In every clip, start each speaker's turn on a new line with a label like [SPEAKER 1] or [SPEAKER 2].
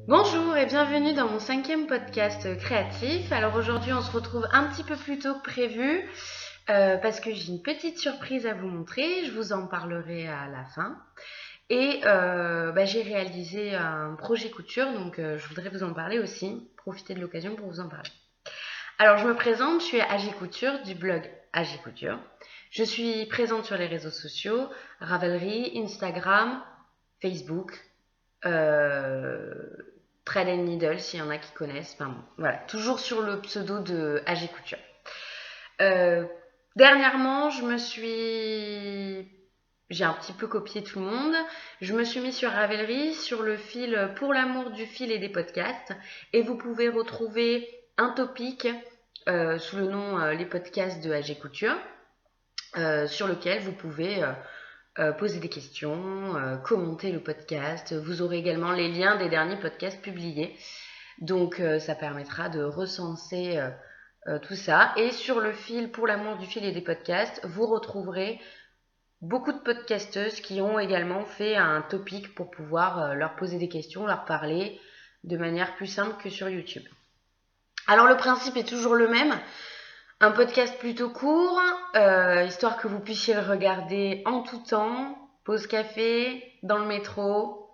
[SPEAKER 1] Bonjour et bienvenue dans mon 5e podcast créatif. Alors aujourd'hui on se retrouve un petit peu plus tôt que prévu parce que j'ai une petite surprise à vous montrer, je vous en parlerai à la fin. Et j'ai réalisé un projet couture, donc je voudrais vous en parler aussi, profiter de l'occasion pour vous en parler. Alors je me présente, je suis AG Couture du blog AG Couture. Je suis présente sur les réseaux sociaux, Ravelry, Instagram, Facebook, euh, Thread and Needle s'il y en a qui connaissent. Enfin bon, voilà, toujours sur le pseudo de AG Couture. Euh, Dernièrement, j'ai un petit peu copié tout le monde. Je me suis mis sur Ravelry, sur le fil Pour l'amour du fil et des podcasts. Et vous pouvez retrouver un topic sous le nom Les podcasts de AG Couture, sur lequel vous pouvez poser des questions, commenter le podcast. Vous aurez également les liens des derniers podcasts publiés. Donc ça permettra de recenser tout ça. Et sur le fil Pour l'amour du fil et des podcasts, vous retrouverez beaucoup de podcasteuses qui ont également fait un topic pour pouvoir leur poser des questions, leur parler de manière plus simple que sur YouTube. Alors le principe est toujours le même. Un podcast plutôt court, histoire que vous puissiez le regarder en tout temps, pause café, dans le métro,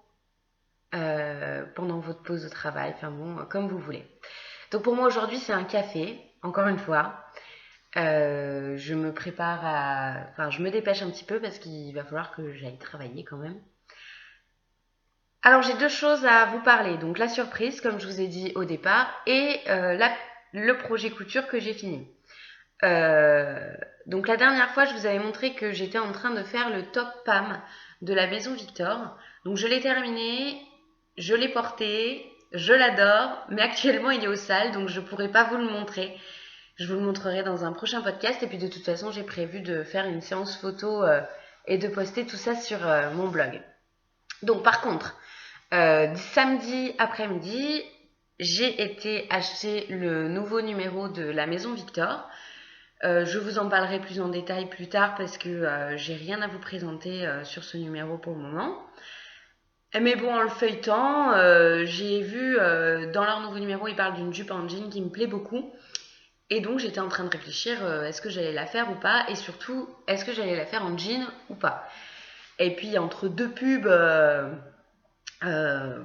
[SPEAKER 1] pendant votre pause de travail, enfin bon, comme vous voulez. Donc pour moi aujourd'hui c'est un café, encore une fois. Je me prépare Enfin je me dépêche un petit peu parce qu'il va falloir que j'aille travailler quand même. Alors j'ai deux choses à vous parler, donc la surprise comme je vous ai dit au départ et le projet couture que j'ai fini. Donc la dernière fois, je vous avais montré que j'étais en train de faire le top PAM de la Maison Victor. Donc je l'ai terminé, je l'ai porté, je l'adore, mais actuellement il est au sale, donc je ne pourrai pas vous le montrer. Je vous le montrerai dans un prochain podcast. Et puis de toute façon, j'ai prévu de faire une séance photo et de poster tout ça sur mon blog. Donc par contre, samedi après-midi, j'ai été acheter le nouveau numéro de la Maison Victor. Je vous en parlerai plus en détail plus tard parce que j'ai rien à vous présenter sur ce numéro pour le moment. Mais bon, en le feuilletant, j'ai vu dans leur nouveau numéro, ils parlent d'une jupe en jean qui me plaît beaucoup. Et donc j'étais en train de réfléchir, est-ce que j'allais la faire ou pas, et surtout, est-ce que j'allais la faire en jean ou pas. Et puis entre deux pubs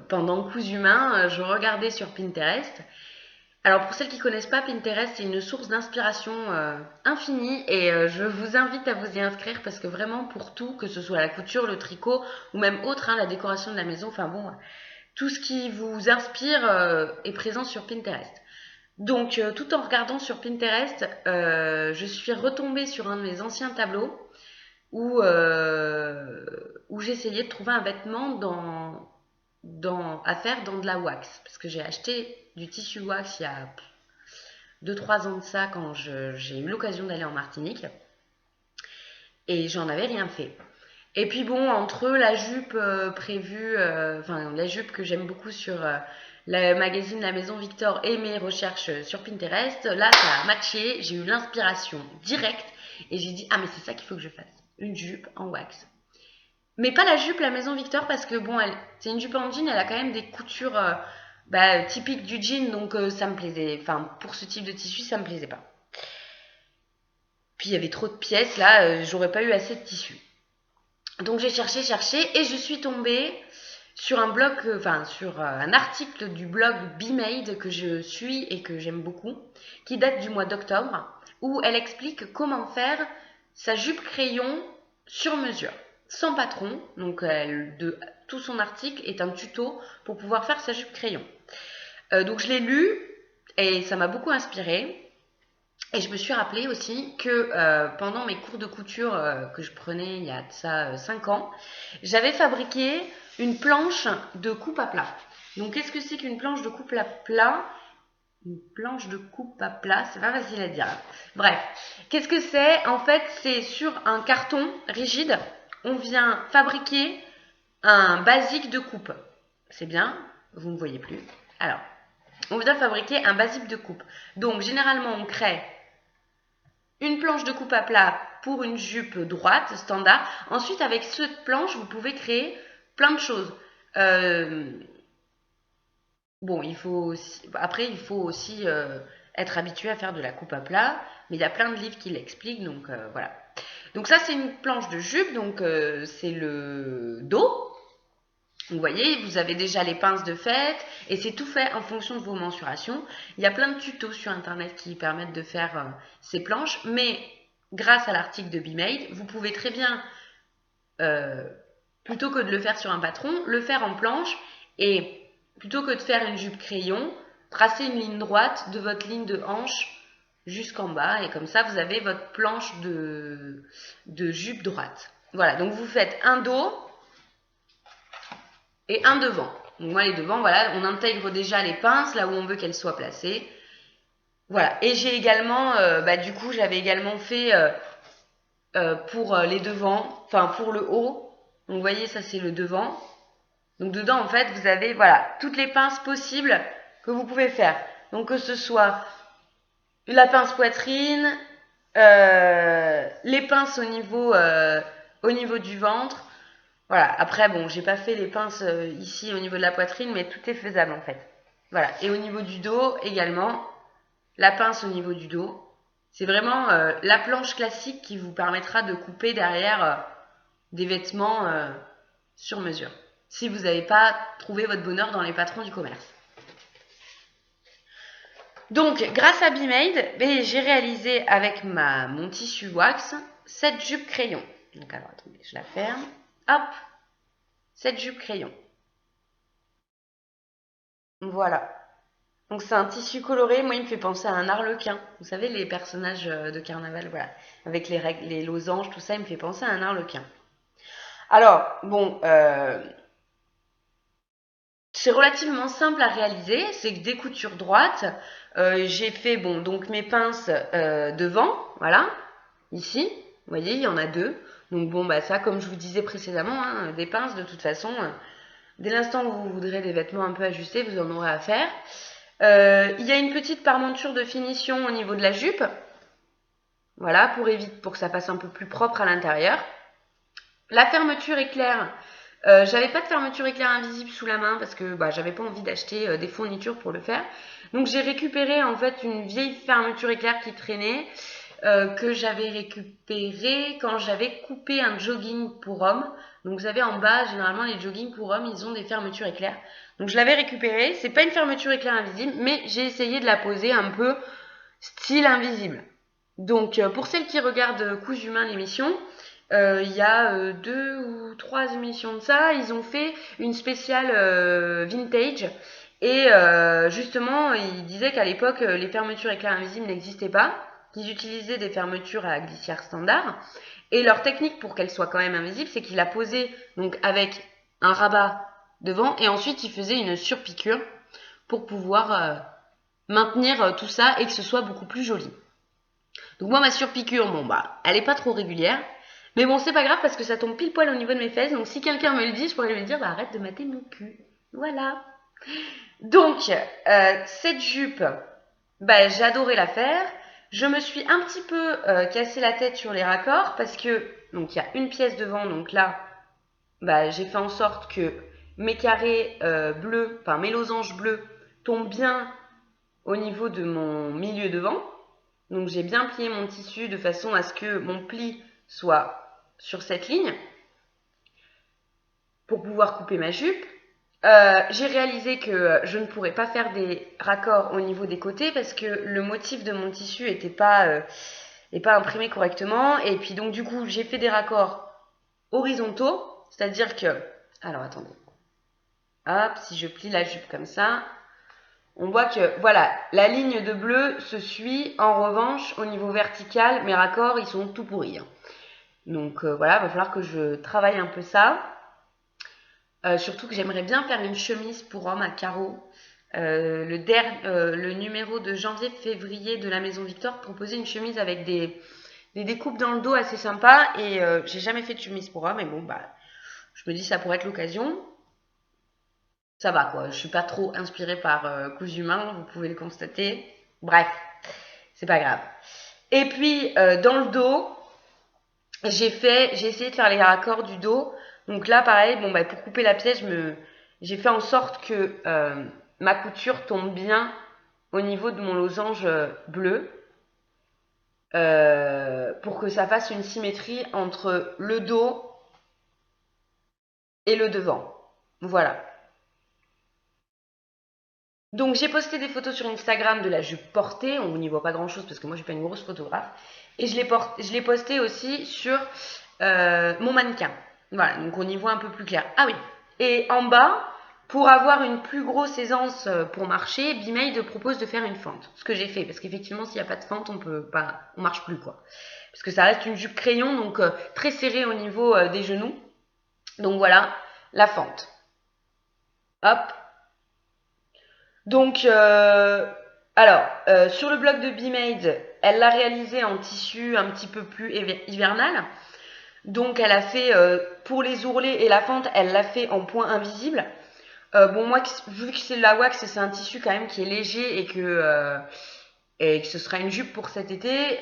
[SPEAKER 1] pendant Cousu Main, je regardais sur Pinterest. Alors pour celles qui ne connaissent pas, Pinterest, c'est une source d'inspiration infinie et je vous invite à vous y inscrire parce que vraiment pour tout, que ce soit la couture, le tricot ou même autre, la décoration de la maison, enfin bon, tout ce qui vous inspire est présent sur Pinterest. Donc tout en regardant sur Pinterest, je suis retombée sur un de mes anciens tableaux où j'essayais de trouver un vêtement à faire dans de la wax parce que j'ai acheté du tissu wax il y a 2-3 ans de ça quand j'ai eu l'occasion d'aller en Martinique et j'en avais rien fait. Et puis bon, entre la jupe prévue, enfin la jupe que j'aime beaucoup sur le magazine La Maison Victor et mes recherches sur Pinterest, là ça a matché, j'ai eu l'inspiration directe et j'ai dit ah mais c'est ça qu'il faut que je fasse, une jupe en wax. Mais pas la jupe La Maison Victor parce que bon, c'est une jupe en jean, elle a quand même des coutures typiques du jean, donc ça me plaisait. Enfin, pour ce type de tissu, ça me plaisait pas. Puis il y avait trop de pièces, là, j'aurais pas eu assez de tissu. Donc j'ai cherché et je suis tombée sur un blog, sur un article du blog Be Made que je suis et que j'aime beaucoup, qui date du mois d'octobre, où elle explique comment faire sa jupe crayon sur mesure, sans patron. Donc tout son article est un tuto pour pouvoir faire sa jupe crayon. Donc je l'ai lu et ça m'a beaucoup inspirée. Et je me suis rappelé aussi que pendant mes cours de couture que je prenais il y a de ça 5 ans, j'avais fabriqué une planche de coupe à plat. Donc qu'est-ce que c'est qu'une planche de coupe à plat? Une planche de coupe à plat, c'est pas facile à dire. Bref, qu'est-ce que c'est? En fait, c'est sur un carton rigide, on vient fabriquer un basique de coupe. C'est bien, vous ne me voyez plus. Alors, on vient fabriquer un basique de coupe. Donc généralement, on crée une planche de coupe à plat pour une jupe droite, standard. Ensuite, avec cette planche, vous pouvez créer plein de choses. Bon, après, il faut aussi être habitué à faire de la coupe à plat, mais il y a plein de livres qui l'expliquent, donc voilà. Donc ça, c'est une planche de jupe, donc c'est le dos. Vous voyez, vous avez déjà les pinces de fête, et c'est tout fait en fonction de vos mensurations. Il y a plein de tutos sur Internet qui permettent de faire ces planches, mais grâce à l'article de BeMade, vous pouvez très bien, euh, plutôt que de le faire sur un patron, le faire en planche, et plutôt que de faire une jupe crayon, tracer une ligne droite de votre ligne de hanche jusqu'en bas, et comme ça, vous avez votre planche de jupe droite. Voilà, donc vous faites un dos et un devant. Donc moi, les devants, voilà, on intègre déjà les pinces là où on veut qu'elles soient placées. Voilà, et j'ai également, du coup, j'avais également fait pour les devants, enfin pour le haut. Donc vous voyez, ça c'est le devant. Donc dedans, en fait, vous avez, voilà, toutes les pinces possibles que vous pouvez faire. Donc que ce soit la pince poitrine, les pinces au niveau du ventre. Voilà, après, bon, j'ai pas fait les pinces ici au niveau de la poitrine, mais tout est faisable en fait. Voilà, et au niveau du dos également, la pince au niveau du dos. C'est vraiment la planche classique qui vous permettra de couper derrière des vêtements sur mesure. Si vous n'avez pas trouvé votre bonheur dans les patrons du commerce. Donc, grâce à BeMade, j'ai réalisé avec mon tissu wax cette jupe crayon. Donc, alors, attendez, je la ferme. Hop, cette jupe crayon. Voilà. Donc, c'est un tissu coloré. Moi, il me fait penser à un arlequin. Vous savez, les personnages de carnaval, voilà. Avec les règles, les losanges, tout ça, il me fait penser à un arlequin. Alors, bon, c'est relativement simple à réaliser. C'est que des coutures droites. J'ai fait, bon, donc mes pinces devant, voilà. Ici, vous voyez, il y en a deux. Donc bon, bah ça, comme je vous disais précédemment, hein, des pinces, de toute façon, dès l'instant où vous voudrez des vêtements un peu ajustés, vous en aurez à faire. Il y a une petite parmenture de finition au niveau de la jupe. Voilà, pour que ça fasse un peu plus propre à l'intérieur. La fermeture éclair. J'avais pas de fermeture éclair invisible sous la main parce que j'avais pas envie d'acheter des fournitures pour le faire. Donc j'ai récupéré en fait une vieille fermeture éclair qui traînait. Que j'avais récupéré quand j'avais coupé un jogging pour homme. Donc vous savez, en bas, généralement, les joggings pour hommes, ils ont des fermetures éclair. Donc je l'avais récupéré. C'est pas une fermeture éclair invisible, mais j'ai essayé de la poser un peu style invisible. Donc pour celles qui regardent Cousu Humain l'émission, il y a 2 ou 3 émissions de ça, ils ont fait une spéciale vintage. Et justement, ils disaient qu'à l'époque, les fermetures éclair invisibles n'existaient pas, qu'ils utilisaient des fermetures à glissière standard. Et leur technique pour qu'elles soient quand même invisibles, c'est qu'ils la posaient donc avec un rabat devant et ensuite ils faisaient une surpiqûre pour pouvoir maintenir tout ça et que ce soit beaucoup plus joli. Donc moi ma surpiqûre, bon elle est pas trop régulière, mais bon c'est pas grave parce que ça tombe pile poil au niveau de mes fesses, donc si quelqu'un me le dit, je pourrais lui dire arrête de mater mon cul. Voilà. Donc cette jupe, j'ai adoré la faire. Je me suis un petit peu cassé la tête sur les raccords parce que donc il y a une pièce devant, donc là j'ai fait en sorte que mes carrés bleus, enfin mes losanges bleus tombent bien au niveau de mon milieu devant. Donc j'ai bien plié mon tissu de façon à ce que mon pli soit sur cette ligne pour pouvoir couper ma jupe. J'ai réalisé que je ne pourrais pas faire des raccords au niveau des côtés parce que le motif de mon tissu n'est pas imprimé correctement. Et puis donc du coup, j'ai fait des raccords horizontaux, c'est-à-dire que... Alors attendez. Hop, si je plie la jupe comme ça, on voit que voilà, la ligne de bleu se suit. En revanche, au niveau vertical, mes raccords, ils sont tout pourris. Donc voilà, il va falloir que je travaille un peu ça. Surtout que j'aimerais bien faire une chemise pour homme à carreaux. Le numéro de janvier-février de la Maison Victor proposait une chemise avec des découpes dans le dos assez sympas. Et j'ai jamais fait de chemise pour homme. Et bon, je me dis ça pourrait être l'occasion. Ça va quoi, je suis pas trop inspirée par Cousu Humain, vous pouvez le constater. Bref, c'est pas grave. Et puis dans le dos, j'ai essayé de faire les raccords du dos. Donc là, pareil, pour couper la pièce, j'ai fait en sorte que ma couture tombe bien au niveau de mon losange bleu pour que ça fasse une symétrie entre le dos et le devant. Voilà. Donc j'ai posté des photos sur Instagram de la jupe portée, on n'y voit pas grand chose parce que moi je suis pas une grosse photographe, et je l'ai posté aussi sur mon mannequin. Voilà, donc on y voit un peu plus clair. Ah oui, et en bas, pour avoir une plus grosse aisance pour marcher, B-Made propose de faire une fente. Ce que j'ai fait, parce qu'effectivement s'il n'y a pas de fente, on marche plus quoi. Parce que ça reste une jupe crayon, donc très serrée au niveau des genoux. Donc voilà, la fente. Hop, donc, sur le blog de B-Made, elle l'a réalisé en tissu un petit peu plus hivernal. Donc, elle a fait, pour les ourlets et la fente, elle l'a fait en point invisible. Bon, moi, vu que c'est de la wax, c'est un tissu quand même qui est léger et que ce sera une jupe pour cet été,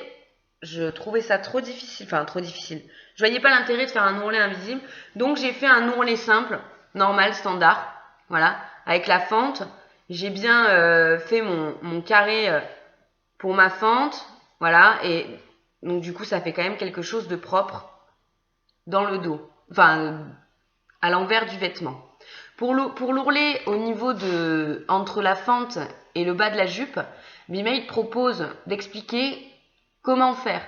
[SPEAKER 1] je trouvais ça trop difficile. Enfin, trop difficile. Je voyais pas l'intérêt de faire un ourlet invisible. Donc, j'ai fait un ourlet simple, normal, standard. Voilà, avec la fente. J'ai bien fait mon carré pour ma fente. Voilà, et donc du coup, ça fait quand même quelque chose de propre dans le dos. Enfin, à l'envers du vêtement. Pour l'ourlet, au niveau de entre la fente et le bas de la jupe, B-Made propose d'expliquer comment faire.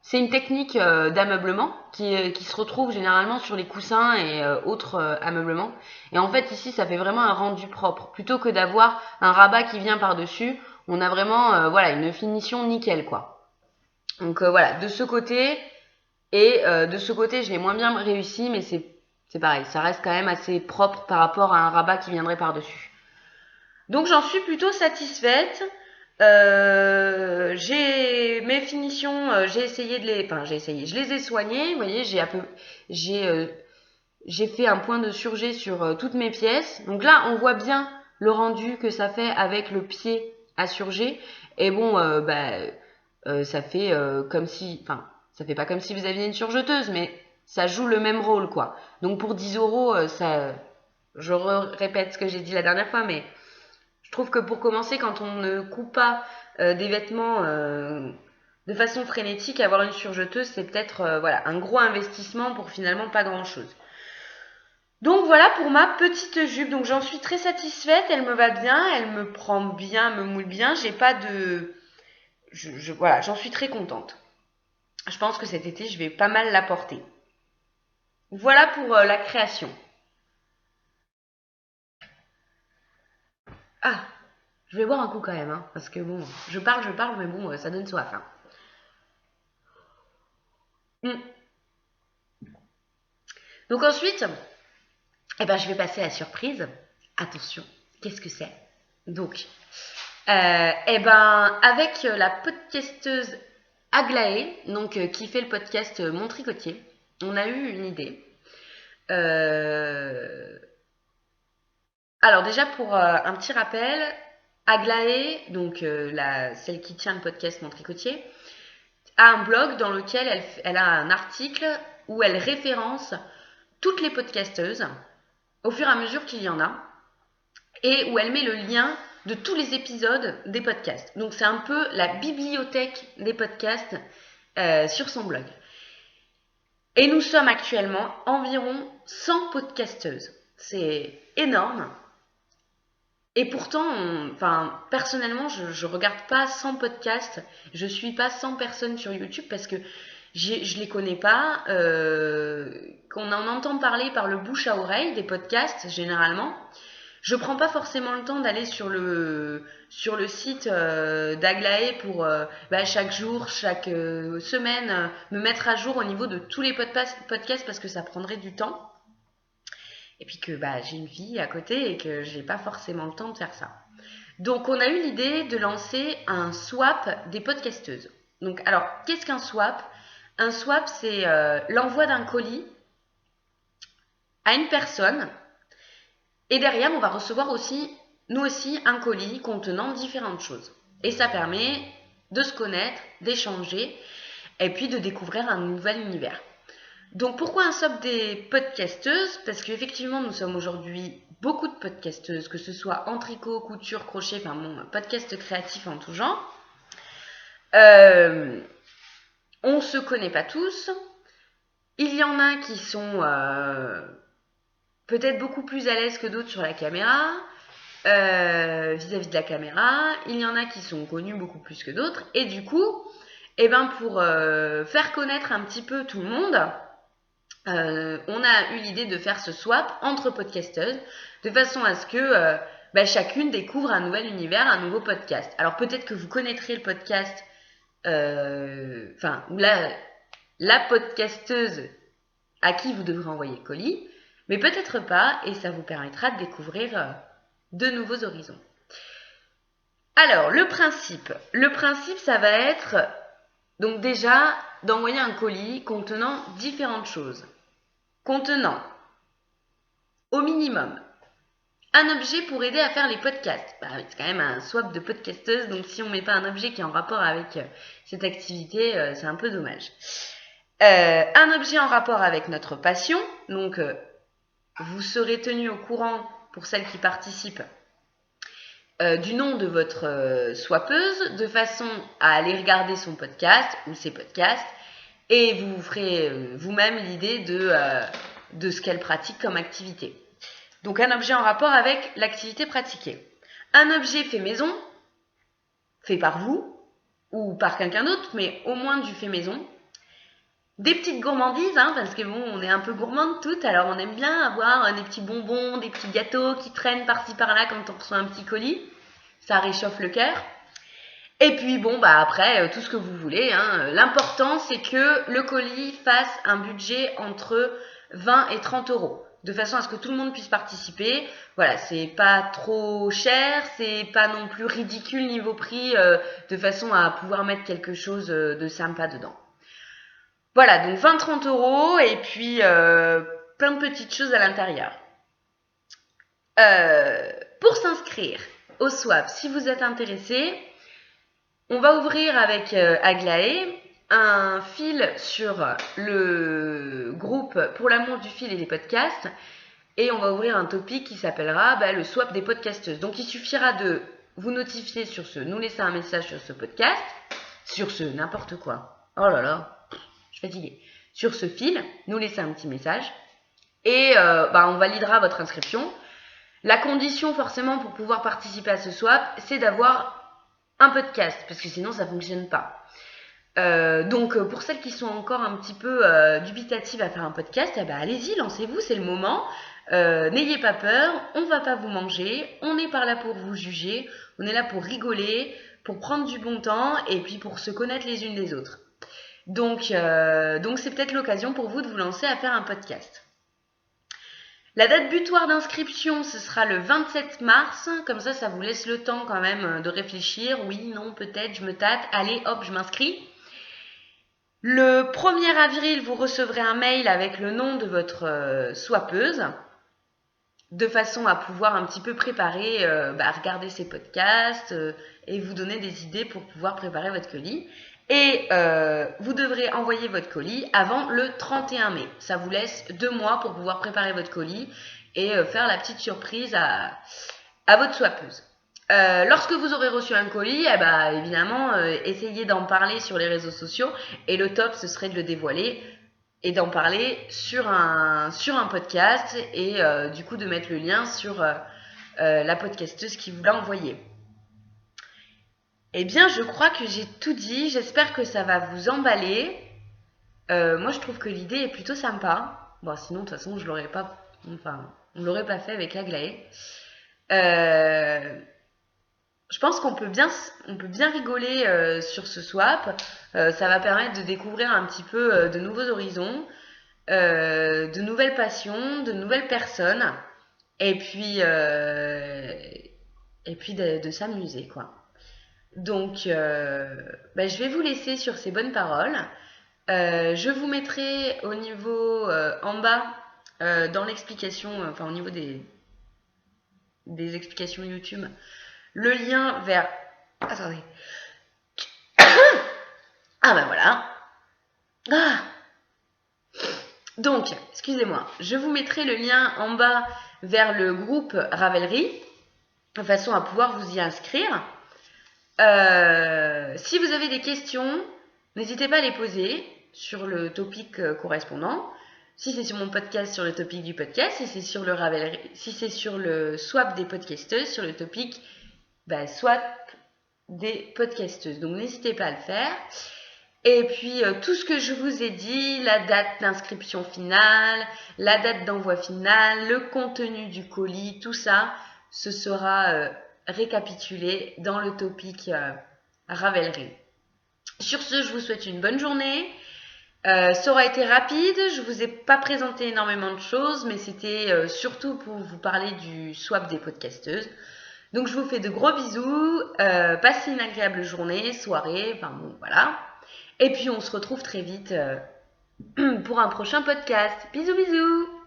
[SPEAKER 1] C'est une technique d'ameublement qui se retrouve généralement sur les coussins et autres ameublements. Et en fait, ici, ça fait vraiment un rendu propre. Plutôt que d'avoir un rabat qui vient par-dessus, on a vraiment voilà, une finition nickel, quoi. Donc voilà, de ce côté, et de ce côté, je l'ai moins bien réussi, mais c'est pareil, ça reste quand même assez propre par rapport à un rabat qui viendrait par-dessus. Donc j'en suis plutôt satisfaite. J'ai mes finitions, j'ai essayé de les, enfin j'ai essayé, je les ai soignées. Vous voyez, j'ai fait un point de surjet sur toutes mes pièces. Donc là, on voit bien le rendu que ça fait avec le pied à surjet. Et bon, ça fait comme si, enfin, ça fait pas comme si vous aviez une surjeteuse, mais ça joue le même rôle, quoi. Donc pour 10 euros, ça, je répète ce que j'ai dit la dernière fois, mais je trouve que pour commencer, quand on ne coupe pas des vêtements de façon frénétique, avoir une surjeteuse, c'est peut-être voilà, un gros investissement pour finalement pas grand-chose. Donc voilà pour ma petite jupe. Donc j'en suis très satisfaite, elle me va bien, elle me prend bien, me moule bien. J'ai pas de, voilà, j'en suis très contente. Je pense que cet été, je vais pas mal la porter. Voilà pour la création. Ah, je vais boire un coup quand même, hein, parce que bon, je parle, mais bon, ça donne soif. Hein. Mm. Donc ensuite, eh ben, je vais passer à la surprise. Attention, qu'est-ce que c'est? Donc, eh ben, avec la podcasteuse Aglaé, donc qui fait le podcast Mon Tricotier, on a eu une idée. Alors déjà pour un petit rappel, Aglaé, donc celle qui tient le podcast Mon Tricotier, a un blog dans lequel elle a un article où elle référence toutes les podcasteuses au fur et à mesure qu'il y en a et où elle met le lien de tous les épisodes des podcasts. Donc c'est un peu la bibliothèque des podcasts sur son blog. Et nous sommes actuellement environ 100 podcasteuses. C'est énorme. Et pourtant, personnellement, je regarde pas 100 podcasts, je suis pas 100 personnes sur YouTube parce que je les connais pas. Qu'on en entend parler par le bouche à oreille des podcasts généralement. Je prends pas forcément le temps d'aller sur le site d'Aglaé pour chaque jour, chaque semaine me mettre à jour au niveau de tous les podcasts parce que ça prendrait du temps. Et puis que j'ai une vie à côté et que j'ai pas forcément le temps de faire ça. Donc on a eu l'idée de lancer un swap des podcasteuses. Donc alors qu'est-ce qu'un swap? Un swap c'est l'envoi d'un colis à une personne et derrière on va recevoir aussi nous aussi un colis contenant différentes choses. Et ça permet de se connaître, d'échanger et puis de découvrir un nouvel univers. Donc pourquoi un swap des podcasteuses? Parce qu'effectivement, nous sommes aujourd'hui beaucoup de podcasteuses, que ce soit en tricot, couture, crochet, enfin bon, podcast créatif en tout genre. On se connaît pas tous. Il y en a qui sont peut-être beaucoup plus à l'aise que d'autres sur la caméra, vis-à-vis de la caméra. Il y en a qui sont connus beaucoup plus que d'autres. Et du coup, pour faire connaître un petit peu tout le monde, on a eu l'idée de faire ce swap entre podcasteuses, de façon à ce que chacune découvre un nouvel univers, un nouveau podcast. Alors peut-être que vous connaîtrez le podcast, ou la podcasteuse à qui vous devrez envoyer le colis, mais peut-être pas, et ça vous permettra de découvrir de nouveaux horizons. Alors, le principe, ça va être, donc déjà, d'envoyer un colis contenant différentes choses. Contenant, au minimum, un objet pour aider à faire les podcasts. C'est quand même un swap de podcasteuse, donc si on met pas un objet qui est en rapport avec cette activité, c'est un peu dommage. Un objet en rapport avec notre passion, donc vous serez tenu au courant, pour celles qui participent, du nom de votre swappeuse, de façon à aller regarder son podcast ou ses podcasts, et vous vous ferez vous-même l'idée de ce qu'elle pratique comme activité. Donc un objet en rapport avec l'activité pratiquée. Un objet fait maison, fait par vous, ou par quelqu'un d'autre, mais au moins du fait maison. Des petites gourmandises, parce que bon, on est un peu gourmandes toutes, alors on aime bien avoir des petits bonbons, des petits gâteaux qui traînent par-ci par-là quand on reçoit un petit colis. Ça réchauffe le cœur. Et puis après, tout ce que vous voulez. L'important, c'est que le colis fasse un budget entre 20 et 30 euros, de façon à ce que tout le monde puisse participer. Voilà, c'est pas trop cher, c'est pas non plus ridicule niveau prix, de façon à pouvoir mettre quelque chose de sympa dedans. Voilà, donc 20-30 euros et puis plein de petites choses à l'intérieur. Pour s'inscrire au swap, si vous êtes intéressé, on va ouvrir avec Aglaé un fil sur le groupe Pour l'amour du fil et des podcasts, et on va ouvrir un topic qui s'appellera le swap des podcasteuses. Donc il suffira de vous notifier sur ce, nous laisser un message sur ce podcast, sur ce n'importe quoi. Oh là là, je suis fatiguée. Sur ce fil, nous laisser un petit message, et on validera votre inscription. La condition forcément pour pouvoir participer à ce swap, c'est d'avoir un podcast, parce que sinon ça fonctionne pas. Donc pour celles qui sont encore un petit peu dubitatives à faire un podcast, allez-y, lancez-vous, c'est le moment. N'ayez pas peur, on va pas vous manger, on est par là pour vous juger, on est là pour rigoler, pour prendre du bon temps et puis pour se connaître les unes les autres. Donc c'est peut-être l'occasion pour vous de vous lancer à faire un podcast. La date butoir d'inscription, ce sera le 27 mars, comme ça vous laisse le temps quand même de réfléchir, oui, non, peut-être, je me tâte, allez, hop, je m'inscris. Le 1er avril, vous recevrez un mail avec le nom de votre swappeuse, de façon à pouvoir un petit peu préparer, regarder ces podcasts et vous donner des idées pour pouvoir préparer votre colis. Et vous devrez envoyer votre colis avant le 31 mai. Ça vous laisse 2 mois pour pouvoir préparer votre colis et faire la petite surprise à votre swappeuse. Lorsque vous aurez reçu un colis, évidemment, essayez d'en parler sur les réseaux sociaux. Et le top, ce serait de le dévoiler et d'en parler sur un podcast et du coup de mettre le lien sur la podcasteuse qui vous l'a envoyé. Eh bien, je crois que j'ai tout dit. J'espère que ça va vous emballer. Moi, je trouve que l'idée est plutôt sympa. Bon, sinon, de toute façon, on l'aurait pas fait avec Aglaé. Je pense qu'on peut bien rigoler sur ce swap. Ça va permettre de découvrir un petit peu de nouveaux horizons, de nouvelles passions, de nouvelles personnes, et puis de s'amuser, quoi. Donc, je vais vous laisser sur ces bonnes paroles. Je vous mettrai au niveau en bas, dans l'explication, au niveau des explications YouTube, le lien vers... Attendez. Ah voilà. Ah Donc, excusez-moi, je vous mettrai le lien en bas vers le groupe Ravelry, de façon à pouvoir vous y inscrire. Si vous avez des questions, n'hésitez pas à les poser sur le topic correspondant. Si c'est sur mon podcast, sur le topic du podcast. Si c'est sur le Ravelry, si c'est sur le swap des podcasteuses, sur le topic swap des podcasteuses. Donc n'hésitez pas à le faire. Et puis tout ce que je vous ai dit, la date d'inscription finale, la date d'envoi finale, le contenu du colis, tout ça, ce sera récapitulé dans le topic Ravelry. Sur ce, je vous souhaite une bonne journée. Ça aura été rapide, je vous ai pas présenté énormément de choses, mais c'était surtout pour vous parler du swap des podcasteuses. Donc je vous fais de gros bisous, passez une agréable journée, soirée, enfin bon voilà. Et puis on se retrouve très vite pour un prochain podcast. Bisous bisous.